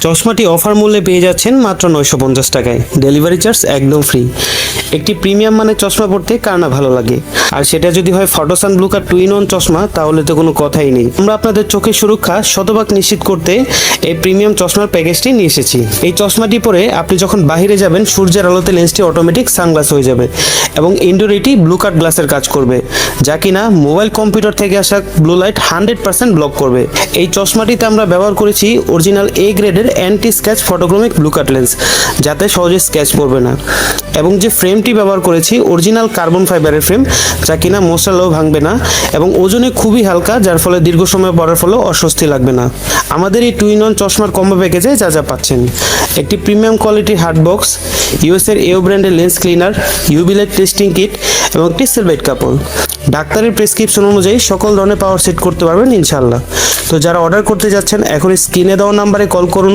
চশমাটি offer মূল্যে পেয়ে যাচ্ছেন মাত্র 950 টাকায়, ডেলিভারি চার্জ একদম ফ্রি। একটি প্রিমিয়াম মানের চশমা পড়তে কার না ভালো লাগে, আর সেটা যদি হয় ফটোসান ব্লু কাট 2-in-1 চশমা, তাহলে তো কোনো কথাই নেই। আমরা আপনাদের চোখের সুরক্ষা শতভাগ নিশ্চিত করতে এই প্রিমিয়াম চশমার প্যাকেজটি নিয়ে এসেছি। এই চশমাটি পরে আপনি যখন বাইরে যাবেন, সূর্যের আলোতে লেন্সটি অটোমেটিক সানগ্লাস হয়ে যাবে এবং ইনডোর এটি ব্লু কাট গ্লাসের কাজ করবে, যা কিনা মোবাইল কম্পিউটার থেকে আসা ব্লু লাইট 100% ব্লক করবে। এই চশমাটিতে আমরা ব্যবহার করেছি অরিজিনাল এ গ্রেডের anti scratch photochromic blue cut lens, যাতে সহজে স্ক্যাচ পড়বে না। এবং যে ফ্রেমটি ব্যবহার করেছি অরিজিনাল কার্বন ফাইবারের ফ্রেম, যা কিনা মশলাও ভাঙবে না এবং ওজনে খুবই হালকা, যার ফলে দীর্ঘ সময় পরার ফলেও অস্বস্তি লাগবে না। আমাদের এই 2-in-1 চশমার কম্বো প্যাকেজে যা যা পাচ্ছেন: একটি প্রিমিয়াম কোয়ালিটির হার্ড বক্স, ইউএসের এও ব্র্যান্ডের lens cleaner, UV light testing kit এবং একটি সেলফেট কাপড়। ডাক্তারের প্রেসক্রিপশন অনুযায়ী সকল ধরনের পাওয়ার সেট করতে পারবেন ইনশাআল্লাহ। তো যারা অর্ডার করতে যাচ্ছেন, এখন স্ক্রিনে দেওয়া নাম্বারে কল করুন।